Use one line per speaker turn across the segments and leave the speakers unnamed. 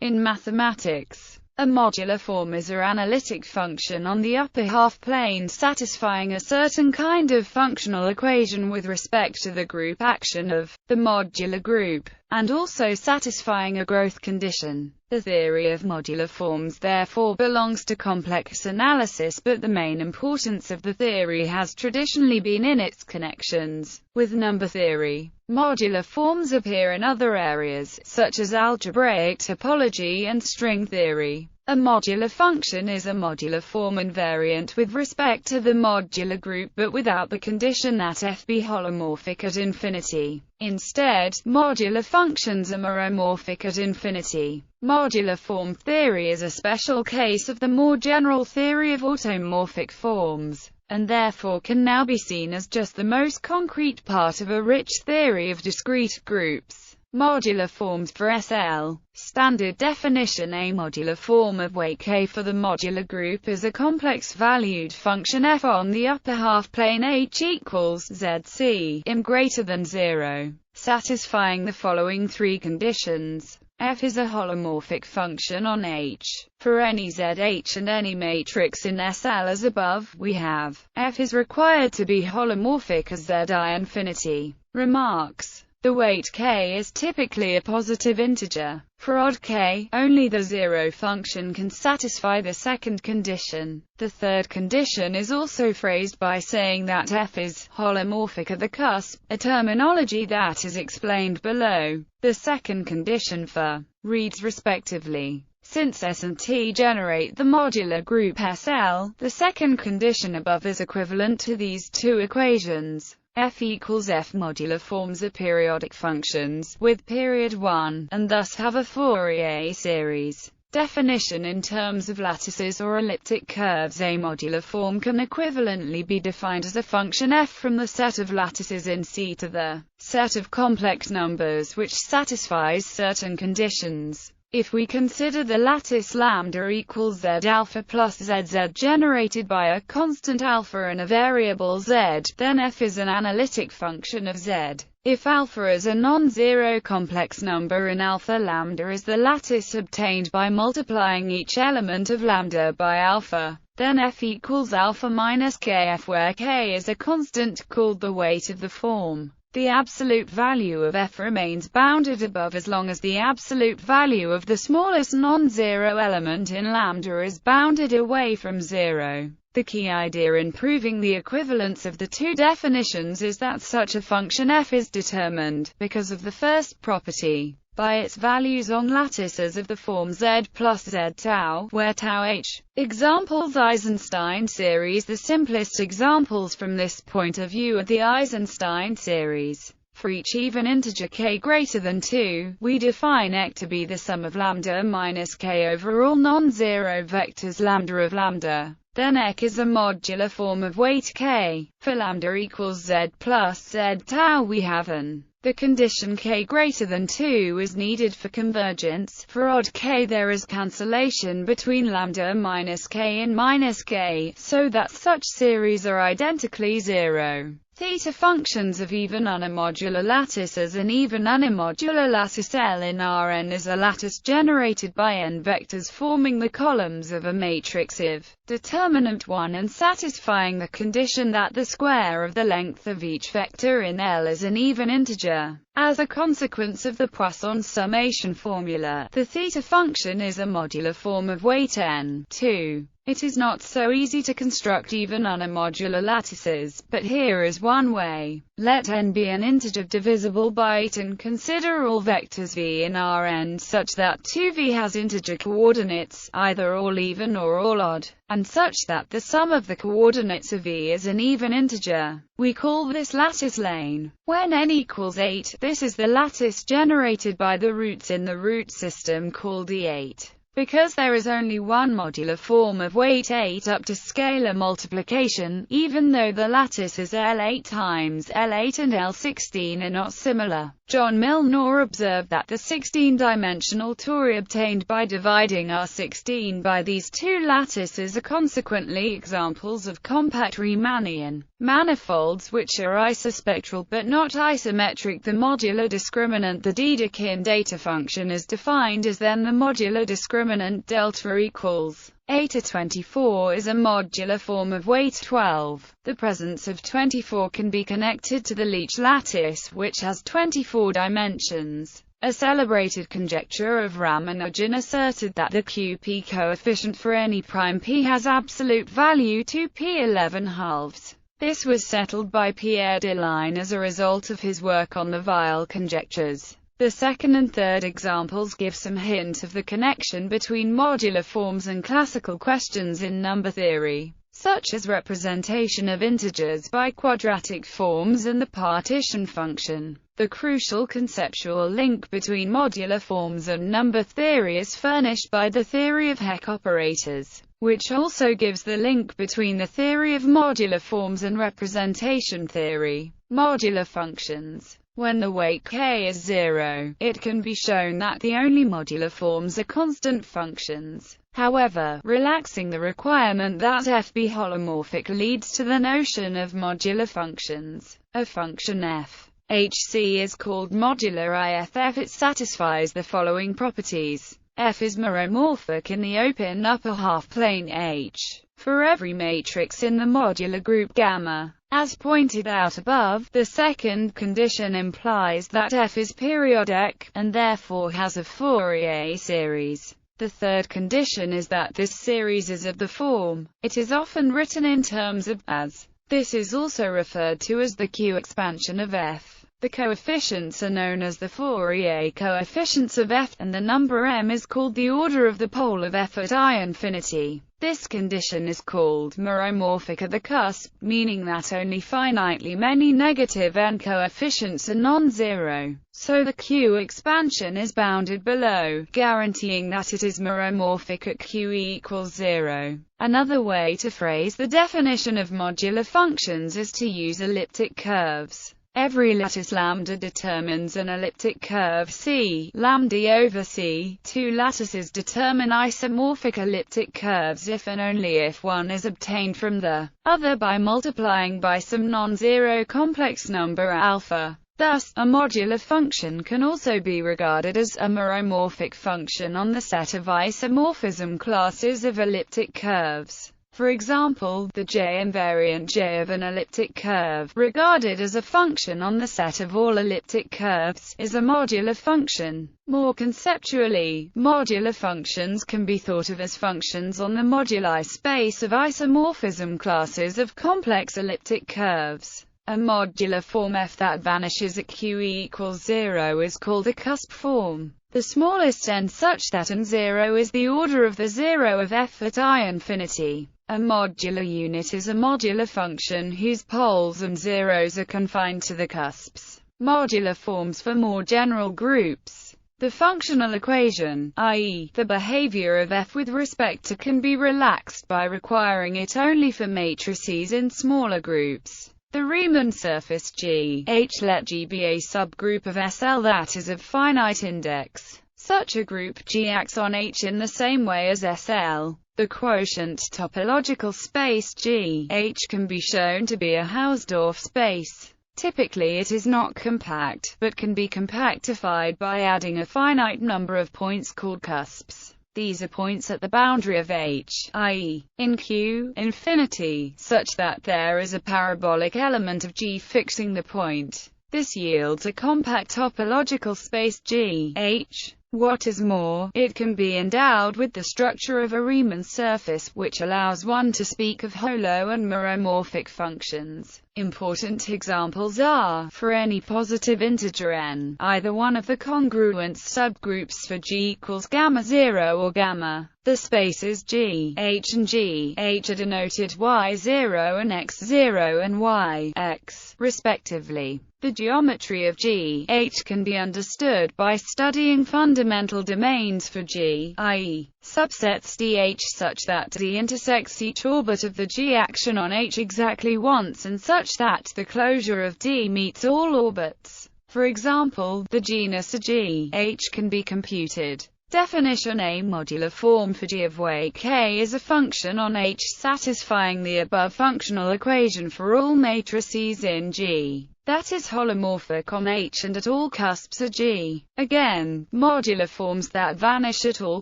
In mathematics, a modular form is an analytic function on the upper half-plane satisfying a certain kind of functional equation with respect to the group action of the modular group, and also satisfying a growth condition. The theory of modular forms therefore belongs to complex analysis, but the main importance of the theory has traditionally been in its connections with number theory. Modular forms appear in other areas, such as algebraic topology and string theory. A modular function is a modular form invariant with respect to the modular group but without the condition that f be holomorphic at infinity. Instead, modular functions are meromorphic at infinity. Modular form theory is a special case of the more general theory of automorphic forms, and therefore can now be seen as just the most concrete part of a rich theory of discrete groups. Modular forms for SL. Standard definition: a modular form of weight k for the modular group is a complex-valued function f on the upper half-plane h equals zc im greater than 0, satisfying the following three conditions. F is a holomorphic function on H. For any ZH and any matrix in SL as above, we have F is required to be holomorphic as Zi infinity. Remarks. The weight k is typically a positive integer. For odd k, only the zero function can satisfy the second condition. The third condition is also phrased by saying that f is holomorphic at the cusp, a terminology that is explained below. The second condition for reads respectively. Since S and T generate the modular group SL, the second condition above is equivalent to these two equations. F equals F. Modular forms are periodic functions with period 1, and thus have a Fourier series. Definition: in terms of lattices or elliptic curves, a modular form can equivalently be defined as a function f from the set of lattices in C to the set of complex numbers which satisfies certain conditions. If we consider the lattice lambda equals z alpha plus zz generated by a constant alpha and a variable z, then f is an analytic function of z. If alpha is a non-zero complex number and alpha lambda is the lattice obtained by multiplying each element of lambda by alpha, then f equals alpha minus kf, where k is a constant called the weight of the form. The absolute value of f remains bounded above as long as the absolute value of the smallest non-zero element in lambda is bounded away from 0. The key idea in proving the equivalence of the two definitions is that such a function f is determined, because of the first property, by its values on lattices of the form z plus z tau, where tau h. Examples: Eisenstein series. The simplest examples from this point of view are the Eisenstein series. For each even integer k greater than 2, we define ek to be the sum of lambda minus k over all non-zero vectors lambda of lambda. Then ek is a modular form of weight k. For lambda equals z plus z tau, we have an. The condition k greater than 2 is needed for convergence. For odd k, there is cancellation between lambda minus k and minus k, so that such series are identically 0. Theta functions of even unimodular lattices. An even unimodular lattice L in Rn is a lattice generated by n vectors forming the columns of a matrix if determinant 1 and satisfying the condition that the square of the length of each vector in L is an even integer. As a consequence of the Poisson summation formula, the theta function is a modular form of weight n. 2. It is not so easy to construct even unimodular lattices, but here is one way. Let n be an integer divisible by 8 and consider all vectors v in Rn such that 2v has integer coordinates, either all even or all odd, and such that the sum of the coordinates of v is an even integer. We call this lattice lane. When n equals 8, this is the lattice generated by the roots in the root system called E8. Because there is only one modular form of weight 8 up to scalar multiplication, even though the lattices L8 times L8 and L16 are not similar. John Milnor observed that the 16-dimensional Tori obtained by dividing R16 by these two lattices are consequently examples of compact Riemannian manifolds which are isospectral but not isometric. The modular discriminant, the Dedekind data function, is defined as then the modular discriminant delta equals A to 24 is a modular form of weight 12. The presence of 24 can be connected to the Leech lattice, which has 24 dimensions. A celebrated conjecture of Ramanujan asserted that the QP coefficient for any prime p has absolute value 2p11/2. This was settled by Pierre Deligne as a result of his work on the Weyl conjectures. The second and third examples give some hint of the connection between modular forms and classical questions in number theory, such as representation of integers by quadratic forms and the partition function. The crucial conceptual link between modular forms and number theory is furnished by the theory of Hecke operators, which also gives the link between the theory of modular forms and representation theory. Modular functions. When the weight k is 0, it can be shown that the only modular forms are constant functions. However, relaxing the requirement that f be holomorphic leads to the notion of modular functions. A function f HC is called modular if it satisfies the following properties. F is meromorphic in the open upper half plane H for every matrix in the modular group gamma. As pointed out above, the second condition implies that F is periodic, and therefore has a Fourier series. The third condition is that this series is of the form. It is often written in terms of as. This is also referred to as the Q expansion of F. The coefficients are known as the Fourier coefficients of F, and the number m is called the order of the pole of F at I infinity. This condition is called meromorphic at the cusp, meaning that only finitely many negative n coefficients are non-zero. So the Q expansion is bounded below, guaranteeing that it is meromorphic at Q equals 0. Another way to phrase the definition of modular functions is to use elliptic curves. Every lattice lambda determines an elliptic curve C, lambda over C. Two lattices determine isomorphic elliptic curves if and only if one is obtained from the other by multiplying by some non-zero complex number alpha. Thus, a modular function can also be regarded as a meromorphic function on the set of isomorphism classes of elliptic curves. For example, the J-invariant J of an elliptic curve, regarded as a function on the set of all elliptic curves, is a modular function. More conceptually, modular functions can be thought of as functions on the moduli space of isomorphism classes of complex elliptic curves. A modular form f that vanishes at Q equals 0 is called a cusp form. The smallest n such that n 0 is the order of the 0 of f at I infinity. A modular unit is a modular function whose poles and zeros are confined to the cusps. Modular forms for more general groups. The functional equation, i.e., the behavior of f with respect to, can be relaxed by requiring it only for matrices in smaller groups. The Riemann surface G, H. Let G be a subgroup of SL that is of finite index. Such a group G acts on H in the same way as SL. The quotient topological space G, H can be shown to be a Hausdorff space. Typically it is not compact, but can be compactified by adding a finite number of points called cusps. These are points at the boundary of H, i.e., in Q infinity, such that there is a parabolic element of G fixing the point. This yields a compact topological space G, H. What is more, it can be endowed with the structure of a Riemann surface, which allows one to speak of holo and meromorphic functions. Important examples are, for any positive integer n, either one of the congruent subgroups for G equals gamma 0 or gamma. The spaces G, H and G, H are denoted y0 and x0 and y, x, respectively. The geometry of G, H can be understood by studying fundamental domains for G, i.e., subsets dH such that D intersects each orbit of the G action on H exactly once and such that the closure of D meets all orbits. For example, the genus G H can be computed. Definition: a modular form for G of weight k is a function on H satisfying the above functional equation for all matrices in G, that is holomorphic on H and at all cusps of G. Again, modular forms that vanish at all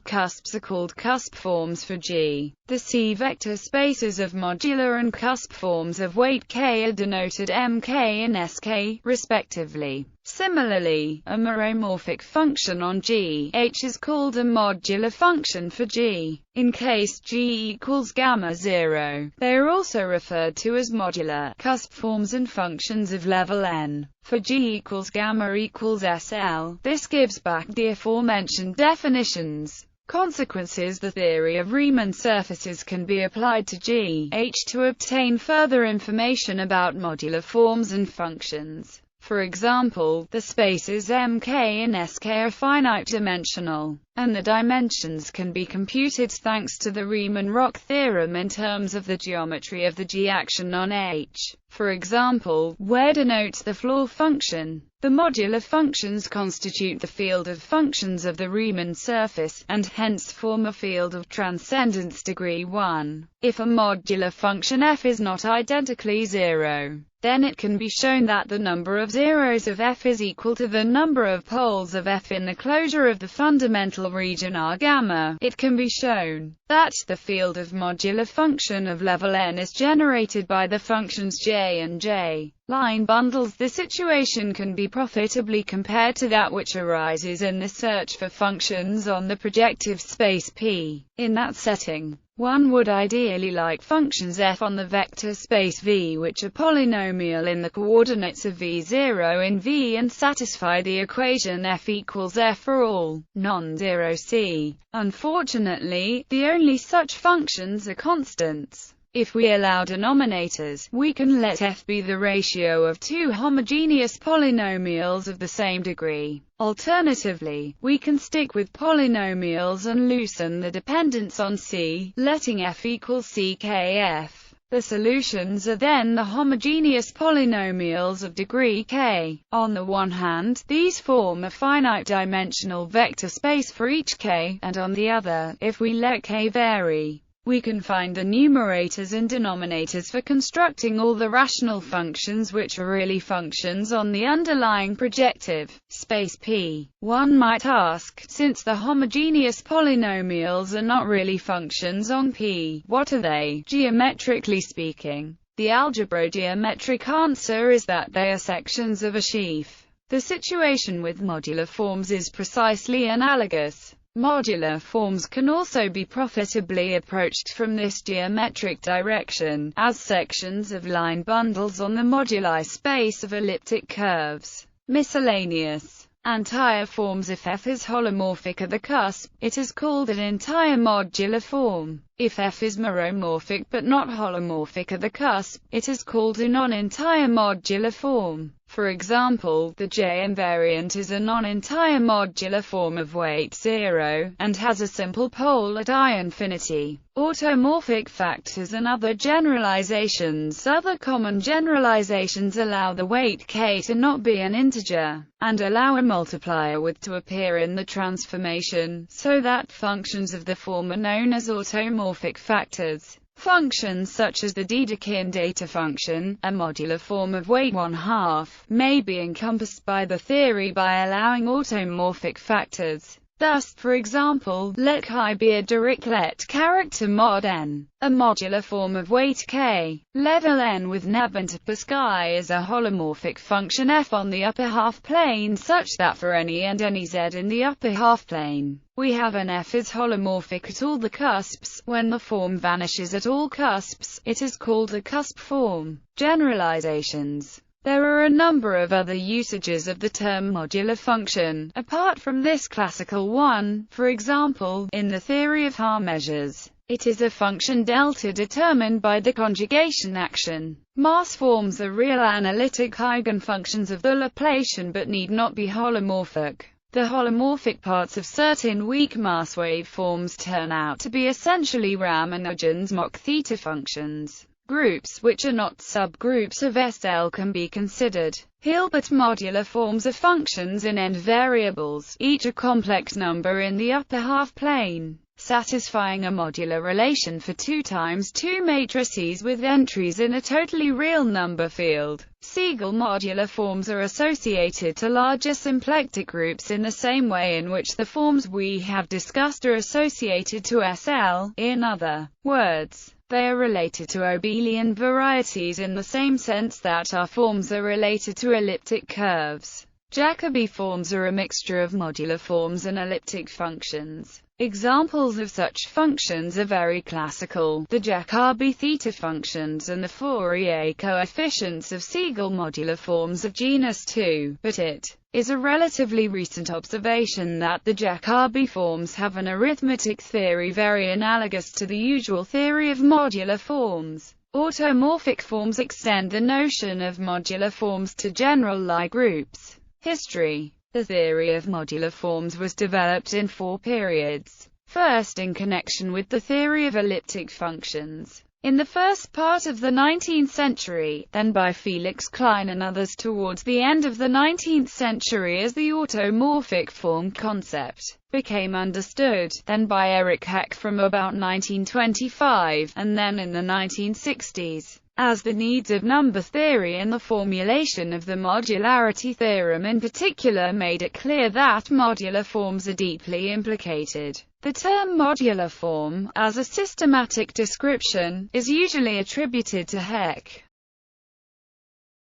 cusps are called cusp forms for G. The C-vector spaces of modular and cusp forms of weight k are denoted Mk and Sk, respectively. Similarly, a meromorphic function on G H is called a modular function for G. In case G equals gamma 0, they are also referred to as modular cusp forms and functions of level n. For G equals gamma equals SL, this gives back the aforementioned definitions. Consequences: the theory of Riemann surfaces can be applied to G H to obtain further information about modular forms and functions. For example, the spaces Mk and Sk are finite-dimensional, and the dimensions can be computed thanks to the Riemann-Roch theorem in terms of the geometry of the G action on H. For example, where denotes the floor function. The modular functions constitute the field of functions of the Riemann surface, and hence form a field of transcendence degree 1. If a modular function f is not identically 0, then it can be shown that the number of zeros of f is equal to the number of poles of f in the closure of the fundamental region R gamma. It can be shown that the field of modular function of level n is generated by the functions j and j line bundles. The situation can be profitably compared to that which arises in the search for functions on the projective space P. In that setting, one would ideally like functions f on the vector space V which are polynomial in the coordinates of v0 in V and satisfy the equation f equals f for all non-zero C. Unfortunately, the only such functions are constants. If we allow denominators, we can let f be the ratio of two homogeneous polynomials of the same degree. Alternatively, we can stick with polynomials and loosen the dependence on C, letting f equal ckf. The solutions are then the homogeneous polynomials of degree k. On the one hand, these form a finite-dimensional vector space for each k, and on the other, if we let k vary, we can find the numerators and denominators for constructing all the rational functions which are really functions on the underlying projective space P. One might ask, since the homogeneous polynomials are not really functions on P, what are they, geometrically speaking? The algebro-geometric answer is that they are sections of a sheaf. The situation with modular forms is precisely analogous. Modular forms can also be profitably approached from this geometric direction, as sections of line bundles on the moduli space of elliptic curves. Miscellaneous. Entire forms. If f is holomorphic at the cusp, it is called an entire modular form. If f is meromorphic but not holomorphic at the cusp, it is called a non-entire modular form. For example, the J invariant is a non-entire modular form of weight 0, and has a simple pole at I infinity. Automorphic factors and other generalizations. Other common generalizations allow the weight k to not be an integer, and allow a multiplier with to appear in the transformation, so that functions of the form are known as automorphic factors. Functions such as the Dedekind data function, a modular form of weight 1/2, may be encompassed by the theory by allowing automorphic factors. Thus, for example, let chi be a Dirichlet character mod n, a modular form of weight k. Level n with Nabenthal chi is a holomorphic function f on the upper half plane such that for any and any z in the upper half plane, we have an f is holomorphic at all the cusps. When the form vanishes at all cusps, it is called a cusp form. Generalizations. There are a number of other usages of the term modular function, apart from this classical one. For example, in the theory of half measures, it is a function delta determined by the conjugation action. Mass forms are real analytic eigenfunctions of the Laplacian but need not be holomorphic. The holomorphic parts of certain weak mass waveforms turn out to be essentially Ramanujan's Mach-theta functions. Groups which are not subgroups of SL can be considered Hilbert modular forms of functions in end variables, each a complex number in the upper half plane, satisfying a modular relation for 2 times 2 matrices with entries in a totally real number field. Siegel modular forms are associated to larger symplectic groups in the same way in which the forms we have discussed are associated to SL. In other words, they are related to abelian varieties in the same sense that our forms are related to elliptic curves. Jacobi forms are a mixture of modular forms and elliptic functions. Examples of such functions are very classical, the Jacobi theta functions and the Fourier coefficients of Siegel modular forms of genus 2, but it is a relatively recent observation that the Jacobi forms have an arithmetic theory very analogous to the usual theory of modular forms. Automorphic forms extend the notion of modular forms to general Lie groups. History. The theory of modular forms was developed in 4 periods. First in connection with the theory of elliptic functions, in the first part of the 19th century, then by Felix Klein and others towards the end of the 19th century as the automorphic form concept became understood, then by Erich Heck from about 1925, and then in the 1960s. As the needs of number theory and the formulation of the modularity theorem in particular made it clear that modular forms are deeply implicated. The term modular form, as a systematic description, is usually attributed to Heck.